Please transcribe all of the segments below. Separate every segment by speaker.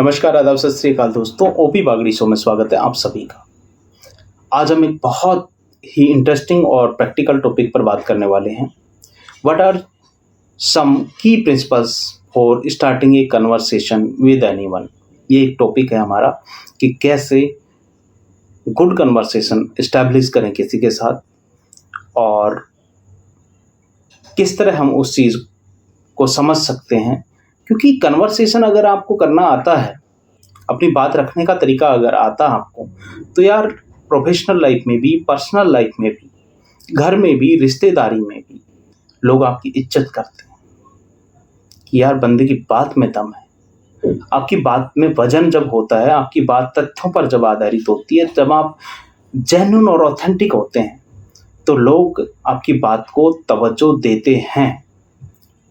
Speaker 1: नमस्कार, आदाब, सत श्री अकाल दोस्तों। ओपी बागड़ी शो में स्वागत है आप सभी का। आज हम एक बहुत ही इंटरेस्टिंग और प्रैक्टिकल टॉपिक पर बात करने वाले हैं। व्हाट आर सम की principles for starting A conversation with anyone. ये एक टॉपिक है हमारा कि कैसे गुड कन्वर्सेशन इस्टेब्लिश करें किसी के साथ और किस तरह हम उस चीज़ को समझ सकते हैं। क्योंकि कन्वर्सेशन अगर आपको करना आता है, अपनी बात रखने का तरीका अगर आता है आपको, तो यार प्रोफेशनल लाइफ में भी, पर्सनल लाइफ में भी, घर में भी, रिश्तेदारी में भी लोग आपकी इज्जत करते हैं कि यार बंदे की बात में दम है। आपकी बात में वजन जब होता है, आपकी बात तथ्यों पर जब आधारित होती है, जब आप जेन्युइन और ऑथेंटिक होते हैं, तो लोग आपकी बात को तवज्जो देते हैं।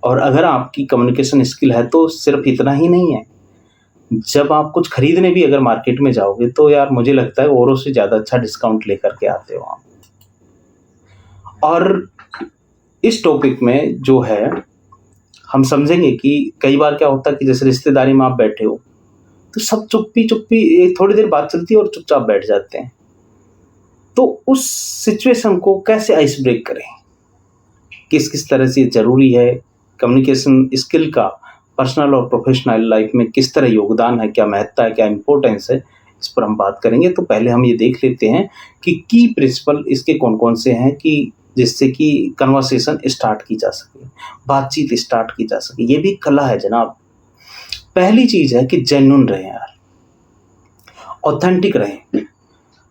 Speaker 1: और अगर आपकी कम्युनिकेशन स्किल है तो सिर्फ इतना ही नहीं है, जब आप कुछ खरीदने भी अगर मार्केट में जाओगे तो यार मुझे लगता है औरों से ज़्यादा अच्छा डिस्काउंट लेकर के आते हो आप। और इस टॉपिक में जो है हम समझेंगे कि कई बार क्या होता है कि जैसे रिश्तेदारी में आप बैठे हो तो सब चुप्पी थोड़ी देर बात चलती है और चुपचाप बैठ जाते हैं। तो उस सिचुएशन को कैसे आइस ब्रेक करें, किस किस तरह से ज़रूरी है, कम्युनिकेशन स्किल का पर्सनल और प्रोफेशनल लाइफ में किस तरह योगदान है, क्या महत्ता है, क्या इम्पोर्टेंस है, इस पर हम बात करेंगे। तो पहले हम ये देख लेते हैं कि की प्रिंसिपल इसके कौन कौन से हैं कि जिससे कि कन्वर्सेशन स्टार्ट की जा सके, बातचीत स्टार्ट की जा सके। ये भी कला है जनाब। पहली चीज़ है कि जेन्युइन रहें यार, ऑथेंटिक रहें।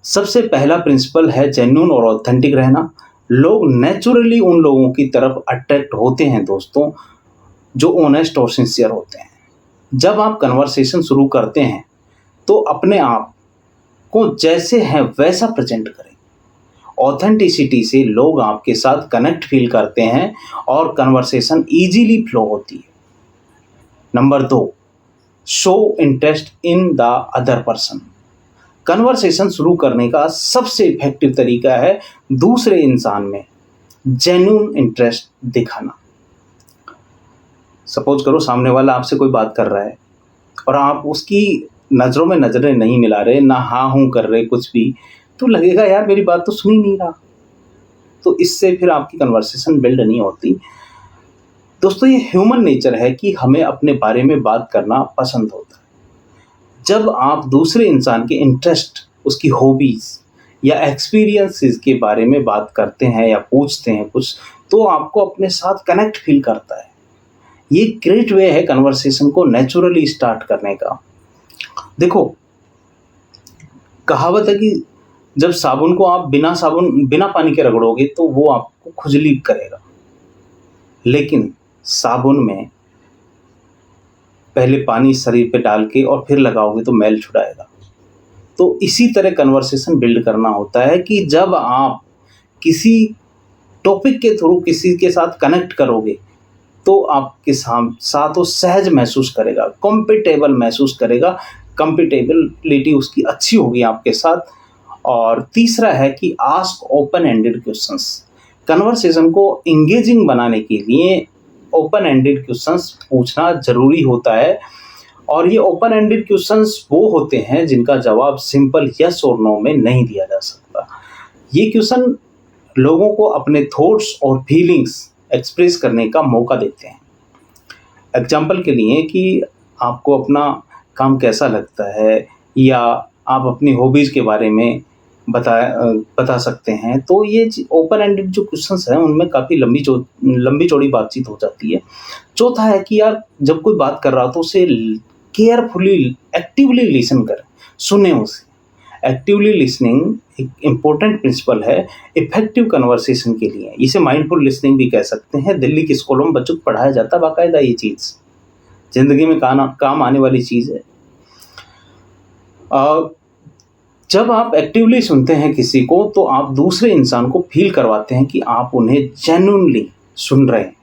Speaker 1: सबसे पहला प्रिंसिपल है जेन्युइन और ऑथेंटिक रहना। लोग नेचुरली उन लोगों की तरफ अट्रैक्ट होते हैं दोस्तों जो ऑनेस्ट और सिंसियर होते हैं। जब आप कन्वर्सेशन शुरू करते हैं तो अपने आप को जैसे हैं वैसा प्रेजेंट करें। ऑथेंटिसिटी से लोग आपके साथ कनेक्ट फील करते हैं और कन्वर्सेशन इजीली फ्लो होती है। Number 2, show interest in the other person. Conversation शुरू करने का सबसे इफेक्टिव तरीका है दूसरे इंसान में जेन्युइन इंटरेस्ट दिखाना। सपोज करो सामने वाला आपसे कोई बात कर रहा है और आप उसकी नज़रों में नज़रें नहीं मिला रहे, ना हाँ हूँ कर रहे कुछ भी, तो लगेगा यार मेरी बात तो सुन ही नहीं रहा। तो इससे फिर आपकी कन्वर्सेशन बिल्ड नहीं होती। दोस्तों, ये ह्यूमन नेचर है कि हमें अपने बारे में बात करना पसंद होता है। जब आप दूसरे इंसान के इंटरेस्ट, उसकी हॉबीज़ या एक्सपीरियंसेस के बारे में बात करते हैं या पूछते हैं कुछ, तो आपको अपने साथ कनेक्ट फील करता है। ये ग्रेट वे है कन्वर्सेशन को नेचुरली स्टार्ट करने का। देखो, कहावत है कि जब साबुन को आप बिना पानी के रगड़ोगे तो वो आपको खुजली करेगा, लेकिन साबुन में पहले पानी शरीर पे डाल के और फिर लगाओगे तो मैल छुड़ाएगा। तो इसी तरह कन्वर्सेशन बिल्ड करना होता है कि जब आप किसी टॉपिक के थ्रू किसी के साथ कनेक्ट करोगे तो आपके साथ वो सहज महसूस करेगा, कंफर्टेबल महसूस करेगा, कंफर्टेबिलिटी उसकी अच्छी होगी आपके साथ। और तीसरा है कि ask open ended questions. Conversation को इंगेजिंग बनाने के लिए ओपन एंडेड क्वेश्चंस पूछना ज़रूरी होता है। और ये ओपन एंडेड क्वेश्चंस वो होते हैं जिनका जवाब सिंपल यस और नो में नहीं दिया जा सकता। ये क्वेश्चन लोगों को अपने थॉट्स और फीलिंग्स एक्सप्रेस करने का मौका देते हैं। एग्जाम्पल के लिए कि आपको अपना काम कैसा लगता है या आप अपनी हॉबीज़ के बारे में बता सकते हैं। तो ये ओपन एंडेड जो क्वेश्चंस हैं उनमें काफ़ी लंबी चौड़ी बातचीत हो जाती है। चौथा है कि यार जब कोई बात कर रहा हो तो उसे केयरफुली, एक्टिवली लिसन करें, सुने उसे। एक्टिवली लिसनिंग एक इम्पोर्टेंट प्रिंसिपल है इफेक्टिव कन्वर्सेशन के लिए। इसे माइंडफुल लिसनिंग भी कह सकते हैं। दिल्ली की स्कूलों में बच्चों को पढ़ाया जाता है बाकायदा। ये चीज़ ज़िंदगी में काम आने वाली चीज़ है। जब आप एक्टिवली सुनते हैं किसी को तो आप दूसरे इंसान को फील करवाते हैं कि आप उन्हें जेन्युइनली सुन रहे हैं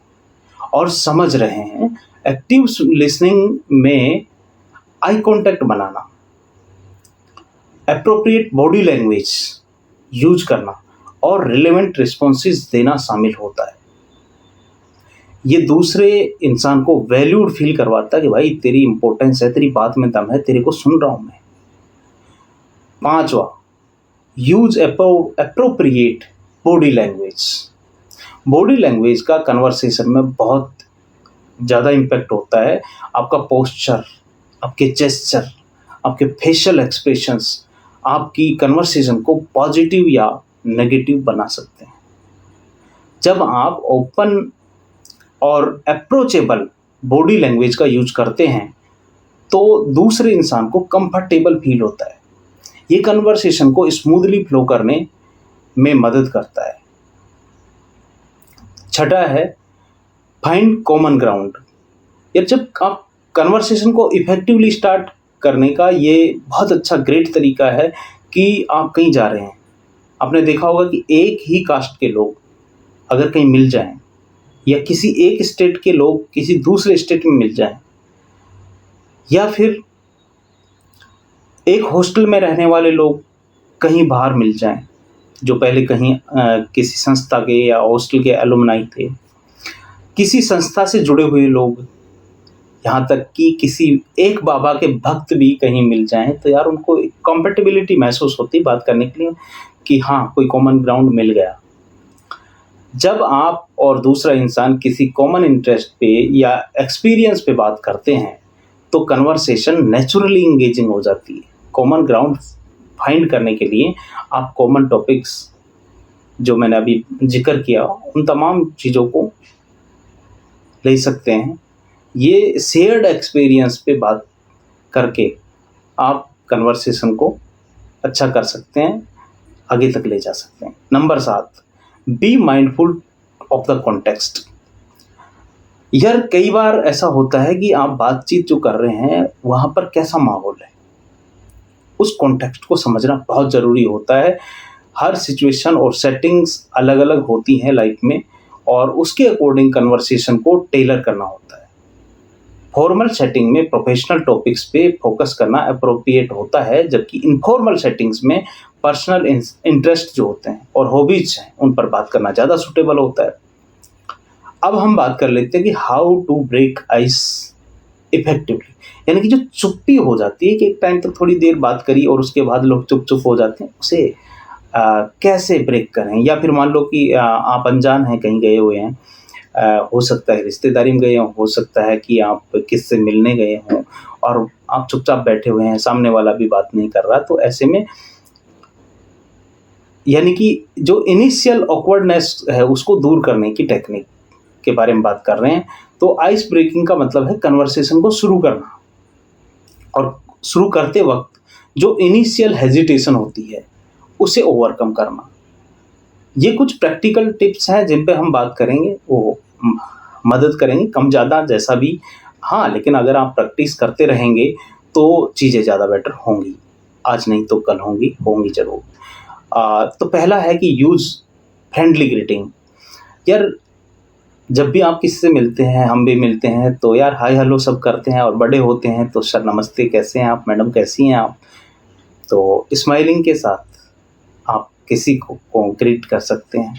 Speaker 1: और समझ रहे हैं। एक्टिव लिसनिंग में आई कांटेक्ट बनाना, एप्रोप्रिएट बॉडी लैंग्वेज यूज करना और रिलेवेंट रिस्पॉन्सेस देना शामिल होता है। ये दूसरे इंसान को वैल्यूड फील करवाता है कि भाई तेरी इंपॉर्टेंस है, तेरी बात में दम है, तेरे को सुन रहा हूँ मैं। 5वां, use appropriate body language. Body language का कन्वर्सेशन में बहुत ज़्यादा इम्पैक्ट होता है। आपका पोस्चर, आपके जेस्चर, आपके फेशियल एक्सप्रेशंस आपकी कन्वर्सेशन को पॉजिटिव या नेगेटिव बना सकते हैं। जब आप ओपन और अप्रोचेबल बॉडी लैंग्वेज का यूज करते हैं तो दूसरे इंसान को कंफर्टेबल फील होता है। ये कन्वर्सेशन को स्मूथली फ्लो करने में मदद करता है। 6ठा है फाइंड कॉमन ग्राउंड। यार जब आप कन्वर्सेशन को इफेक्टिवली स्टार्ट करने का ये बहुत अच्छा ग्रेट तरीका है कि आप कहीं जा रहे हैं। आपने देखा होगा कि एक ही कास्ट के लोग अगर कहीं मिल जाएं या किसी एक स्टेट के लोग किसी दूसरे स्टेट में मिल जाएं या फिर एक हॉस्टल में रहने वाले लोग कहीं बाहर मिल जाएं जो पहले कहीं किसी संस्था के या हॉस्टल के एलुमनाई थे, किसी संस्था से जुड़े हुए लोग, यहाँ तक कि किसी एक बाबा के भक्त भी कहीं मिल जाएं तो यार उनको एक कंफर्टेबिलिटी महसूस होती है बात करने के लिए कि हाँ कोई कॉमन ग्राउंड मिल गया। जब आप और दूसरा इंसान किसी कॉमन इंटरेस्ट पे या एक्सपीरियंस पे बात करते हैं तो कन्वर्सेशन नेचुरली इंगेजिंग हो जाती है। कॉमन ग्राउंड फाइंड करने के लिए आप कॉमन टॉपिक्स जो मैंने अभी जिक्र किया उन तमाम चीज़ों को ले सकते हैं। ये शेयर्ड एक्सपीरियंस पे बात करके आप कन्वर्सेशन को अच्छा कर सकते हैं, आगे तक ले जा सकते हैं। Number 7, be mindful of the context. यार कई बार ऐसा होता है कि आप बातचीत जो कर रहे हैं वहाँ पर कैसा माहौल है, उस कॉन्टेक्स्ट को समझना बहुत ज़रूरी होता है। हर सिचुएशन और सेटिंग्स अलग अलग होती हैं लाइफ में और उसके अकॉर्डिंग कन्वर्सेशन को टेलर करना होता है। फॉर्मल सेटिंग में प्रोफेशनल टॉपिक्स पे फोकस करना अप्रोप्रिएट होता है, जबकि इनफॉर्मल सेटिंग्स में पर्सनल इंटरेस्ट जो होते हैं और हॉबीज हैं उन पर बात करना ज़्यादा सूटेबल होता है। अब हम बात कर लेते हैं कि how to break ice effectively, यानी कि जो चुप्पी हो जाती है कि एक टाइम तक थोड़ी देर बात करी और उसके बाद लोग चुप चुप हो जाते हैं, उसे कैसे ब्रेक करें। या फिर मान लो कि आप अनजान हैं, कहीं गए हुए हैं, हो सकता है रिश्तेदारी में गए हों, हो सकता है कि आप किससे मिलने गए हों और आप चुपचाप बैठे हुए हैं, सामने वाला भी बात नहीं कर रहा, तो ऐसे में यानी कि जो इनिशियल ऑकवर्डनेस है उसको दूर करने की टेक्निक के बारे में बात कर रहे हैं। तो आइस ब्रेकिंग का मतलब है कन्वर्सेशन को शुरू करना और शुरू करते वक्त जो इनिशियल हेजिटेशन होती है उसे ओवरकम करना। ये कुछ प्रैक्टिकल टिप्स हैं जिन पे हम बात करेंगे, वो मदद करेंगे, कम ज़्यादा जैसा भी। हाँ, लेकिन अगर आप प्रैक्टिस करते रहेंगे तो चीज़ें ज़्यादा बेटर होंगी। आज नहीं तो कल होंगी ज़रूर। तो पहला है कि यूज़ फ्रेंडली ग्रीटिंग। यार जब भी आप किसी से मिलते हैं, हम भी मिलते हैं, तो यार हाय हेलो सब करते हैं और बड़े होते हैं तो सर नमस्ते, कैसे हैं आप, मैडम कैसी हैं आप। तो स्माइलिंग के साथ आप किसी को ग्रीट कर सकते हैं।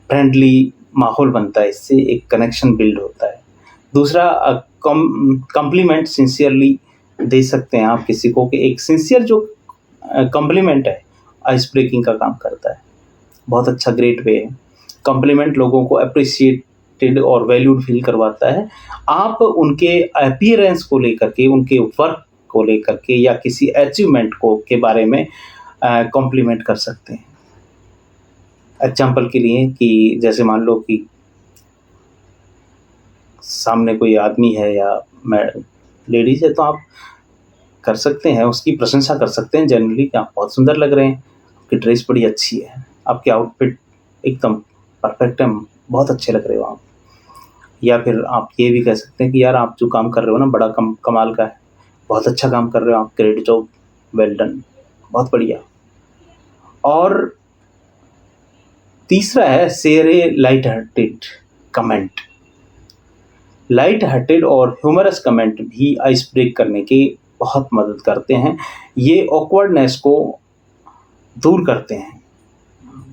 Speaker 1: फ्रेंडली माहौल बनता है, इससे एक कनेक्शन बिल्ड होता है। दूसरा, कॉम्प्लीमेंट सिंसियरली दे सकते हैं आप किसी को, कि एक सिंसियर जो कॉम्प्लीमेंट है आइस ब्रेकिंग का काम करता है। बहुत अच्छा ग्रेट वे है। कॉम्प्लीमेंट लोगों को अप्रिशिएटेड और वैल्यूड फील करवाता है। आप उनके अपीयरेंस को लेकर के, उनके वर्क को लेकर के या किसी अचीवमेंट को के बारे में कॉम्प्लीमेंट कर सकते हैं। एग्जाम्पल के लिए कि जैसे मान लो कि सामने कोई आदमी है या लेडीज़ है, तो आप कर सकते हैं, उसकी प्रशंसा कर सकते हैं जनरली कि आप बहुत सुंदर लग रहे हैं, आपकी ड्रेस बड़ी अच्छी है, आपकी आउटफिट एकदम परफेक्ट है, बहुत अच्छे लग रहे हो आप। या फिर आप ये भी कह सकते हैं कि यार आप जो काम कर रहे हो ना बड़ा कमाल का है, बहुत अच्छा काम कर रहे हो आप, ग्रेट जॉब, वेल डन, बहुत बढ़िया। और तीसरा है share a light hearted comment. Light hearted और ह्यूमरस कमेंट भी आइस ब्रेक करने की बहुत मदद करते हैं। ये ऑकवर्डनेस को दूर करते हैं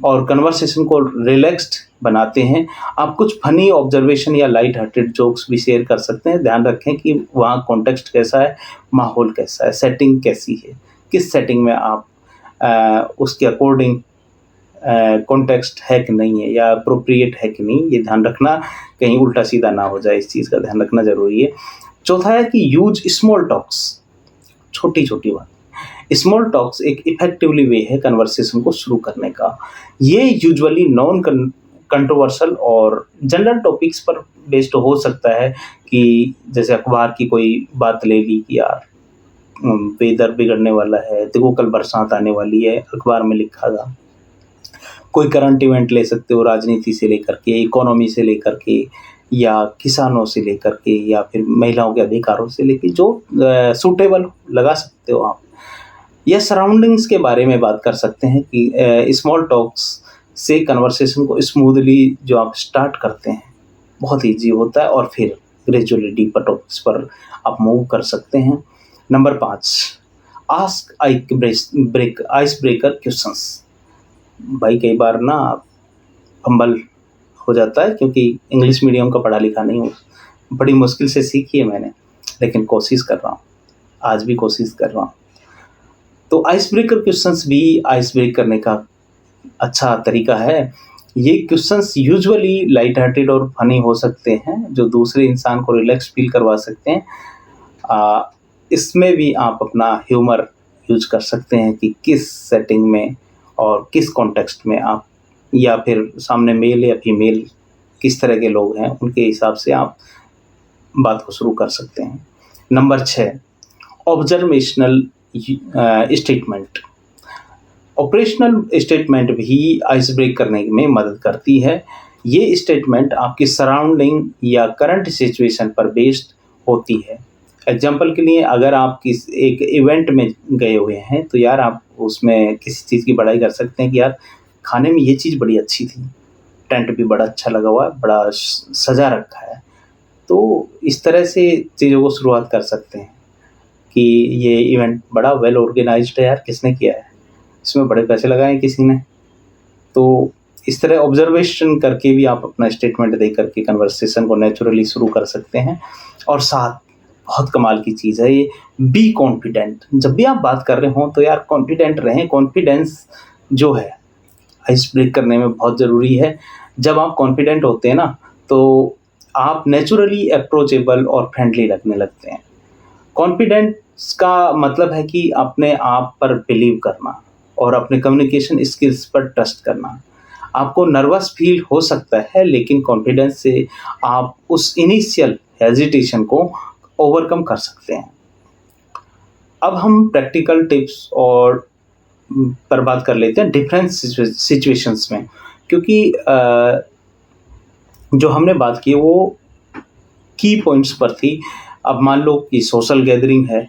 Speaker 1: और कन्वर्सेशन को रिलैक्स्ड बनाते हैं। आप कुछ फ़नी ऑब्जर्वेशन या लाइट हार्टेड जोक्स भी शेयर कर सकते हैं। ध्यान रखें कि वहाँ कॉन्टेक्स्ट कैसा है, माहौल कैसा है, सेटिंग कैसी है, किस सेटिंग में आप उसके अकॉर्डिंग कॉन्टेक्स्ट है कि नहीं है या अप्रोप्रिएट है कि नहीं, ये ध्यान रखना, कहीं उल्टा सीधा ना हो जाए, इस चीज़ का ध्यान रखना ज़रूरी है। चौथा है कि यूज स्मॉल टॉक्स, छोटी-छोटी बात। स्मॉल टॉक्स एक इफ़ेक्टिवली वे है कन्वर्सेशन को शुरू करने का। ये यूजुअली नॉन कंट्रोवर्शियल और जनरल टॉपिक्स पर बेस्ड हो सकता है कि जैसे अखबार की कोई बात ले ली कि यार वेदर बिगड़ने वाला है, देखो कल बरसात आने वाली है, अखबार में लिखा था। कोई करंट इवेंट ले सकते हो, राजनीति से लेकर के, इकोनॉमी से लेकर के, या किसानों से लेकर के, या फिर महिलाओं के अधिकारों से लेके, जो सूटेबल लगा सकते हो आप। या सराउंडिंग्स के बारे में बात कर सकते हैं कि स्मॉल टॉक्स से कन्वर्सेशन को स्मूथली जो आप स्टार्ट करते हैं बहुत ईजी होता है और फिर ग्रेजुअली डीपर टॉपिक्स पर आप मूव कर सकते हैं। Number 5, ask ice breaker questions. भाई कई बार ना फंबल हो जाता है क्योंकि इंग्लिश मीडियम का पढ़ा लिखा नहीं हूँ, बड़ी मुश्किल से सीखी है मैंने, लेकिन कोशिश कर रहा हूँ, आज भी कोशिश कर रहा हूँ। तो आइस ब्रेकर क्वेश्चंस भी आइस ब्रेक करने का अच्छा तरीका है। ये क्वेश्चंस यूजुअली लाइट हार्टेड और फनी हो सकते हैं, जो दूसरे इंसान को रिलैक्स फील करवा सकते हैं। इसमें भी आप अपना ह्यूमर यूज कर सकते हैं कि किस सेटिंग में और किस कॉन्टेक्स्ट में आप, या फिर सामने मेल या फीमेल किस तरह के लोग हैं, उनके हिसाब से आप बात को शुरू कर सकते हैं। Number 6, observational statement. Operational statement भी आइस ब्रेक करने में मदद करती है। ये स्टेटमेंट आपकी सराउंडिंग या करंट सिचुएशन पर बेस्ड होती है। एग्जाम्पल के लिए, अगर आप एक इवेंट में गए हुए हैं तो यार आप उसमें किसी चीज़ की बड़ाई कर सकते हैं कि यार खाने में ये चीज़ बड़ी अच्छी थी, टेंट भी बड़ा अच्छा लगा हुआ है, बड़ा सजा रखा है। तो इस तरह से चीज़ों को शुरुआत कर सकते हैं कि ये इवेंट बड़ा वेल ऑर्गेनाइज्ड है यार, किसने किया है, इसमें बड़े पैसे लगाए हैं किसी ने। तो इस तरह ऑब्जर्वेशन करके भी आप अपना स्टेटमेंट दे करके कन्वर्सेशन को नेचुरली शुरू कर सकते हैं। और साथ बहुत कमाल की चीज़ है ये, बी कॉन्फिडेंट। जब भी आप बात कर रहे हों तो यार कॉन्फिडेंट रहें। कॉन्फिडेंस जो है आइस ब्रेक करने में बहुत ज़रूरी है। जब आप कॉन्फिडेंट होते हैं ना, तो आप नेचुरली अप्रोचेबल और फ्रेंडली लगने लगते हैं। कॉन्फिडेंस का मतलब है कि अपने आप पर बिलीव करना और अपने कम्युनिकेशन स्किल्स पर ट्रस्ट करना। आपको नर्वस फील हो सकता है, लेकिन कॉन्फिडेंस से आप उस इनिशियल हेजिटेशन को ओवरकम कर सकते हैं। अब हम प्रैक्टिकल टिप्स और पर बात कर लेते हैं डिफरेंट सिचुएशंस में, क्योंकि जो हमने बात की वो की पॉइंट्स पर थी। अब मान लो कि सोशल गैदरिंग है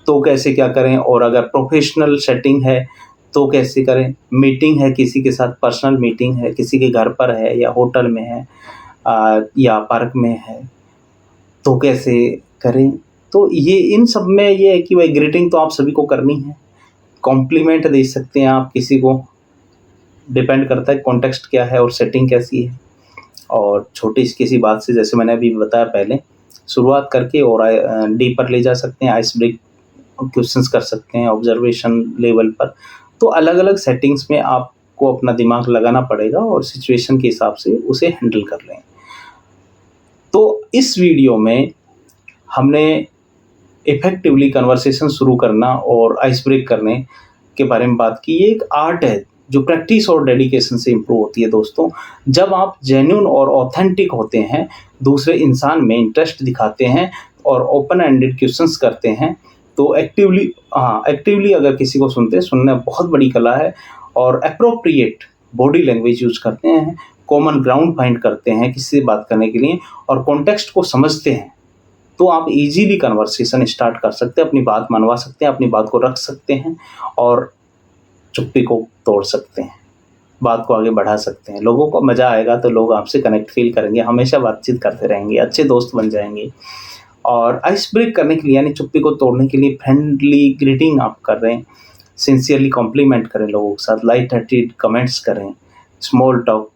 Speaker 1: तो कैसे क्या करें, और अगर प्रोफेशनल सेटिंग है तो कैसे करें, मीटिंग है किसी के साथ, पर्सनल मीटिंग है किसी के घर पर है या होटल में है या पार्क में है, तो कैसे करें। तो ये इन सब में ये है कि भाई ग्रीटिंग तो आप सभी को करनी है, कॉम्प्लीमेंट दे सकते हैं आप किसी को, डिपेंड करता है कॉन्टेक्स्ट क्या है और सेटिंग कैसी है। और छोटी किसी बात से, जैसे मैंने अभी बताया पहले, शुरुआत करके और डीपर ले जा सकते हैं, आइस ब्रेक क्वेश्चंस कर सकते हैं ऑब्जर्वेशन लेवल पर। तो अलग अलग सेटिंग्स में आपको अपना दिमाग लगाना पड़ेगा और सिचुएशन के हिसाब से उसे हैंडल कर लें। तो इस वीडियो में हमने इफ़ेक्टिवली कन्वर्सेशन शुरू करना और आइस ब्रेक करने के बारे में बात की। ये एक आर्ट है जो प्रैक्टिस और डेडिकेशन से इम्प्रूव होती है दोस्तों। जब आप जेन्युइन और ऑथेंटिक होते हैं, दूसरे इंसान में इंटरेस्ट दिखाते हैं और ओपन एंडेड क्वेश्चंस करते हैं, तो एक्टिवली अगर किसी को सुनना बहुत बड़ी कला है। और एप्रोप्रिएट बॉडी लैंग्वेज यूज करते हैं, कॉमन ग्राउंड फाइंड करते हैं किसी से बात करने के लिए, और कॉन्टेक्स्ट को समझते हैं, तो आप इजीली कन्वर्सेशन स्टार्ट कर सकते हैं, अपनी बात मनवा सकते हैं, अपनी बात को रख सकते हैं और चुप्पी को तोड़ सकते हैं, बात को आगे बढ़ा सकते हैं। लोगों को मज़ा आएगा तो लोग आपसे कनेक्ट फील करेंगे, हमेशा बातचीत करते रहेंगे, अच्छे दोस्त बन जाएंगे। और आइस ब्रेक करने के लिए यानी चुप्पी को तोड़ने के लिए फ्रेंडली ग्रीटिंग आप कर रहे हैं, सिंसियरली कॉम्प्लीमेंट करें लोगों के साथ, लाइट हार्टेड कमेंट्स करें, small talk,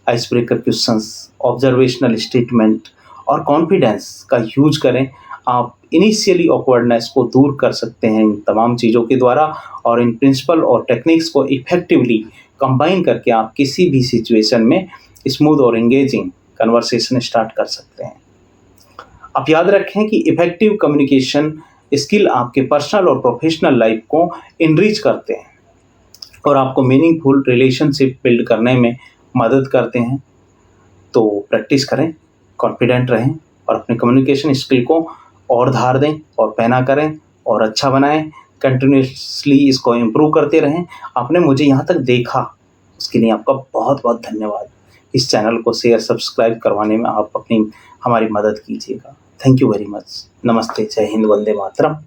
Speaker 1: ice breaker questions, observational statement और कॉन्फिडेंस का यूज करें। आप इनिशियली ऑकवर्डनेस को दूर कर सकते हैं इन तमाम चीज़ों के द्वारा, और इन प्रिंसिपल और टेक्निक्स को इफेक्टिवली कंबाइन करके आप किसी भी सिचुएशन में स्मूथ और एंगेजिंग कन्वर्सेशन स्टार्ट कर सकते हैं। आप याद रखें कि इफेक्टिव कम्युनिकेशन स्किल आपके पर्सनल और प्रोफेशनल लाइफ को इनरिच करते हैं और आपको मीनिंगफुल रिलेशनशिप बिल्ड करने में मदद करते हैं। तो प्रैक्टिस करें, कॉन्फिडेंट रहें और अपने कम्युनिकेशन स्किल को और धार दें और पहना करें और अच्छा बनाएं। कंटिन्यूसली इसको इम्प्रूव करते रहें। आपने मुझे यहाँ तक देखा, उसके लिए आपका बहुत बहुत धन्यवाद। इस चैनल को शेयर, सब्सक्राइब करवाने में आप हमारी मदद कीजिएगा। Thank you very much. नमस्ते, जय हिंद, वंदे मातरम।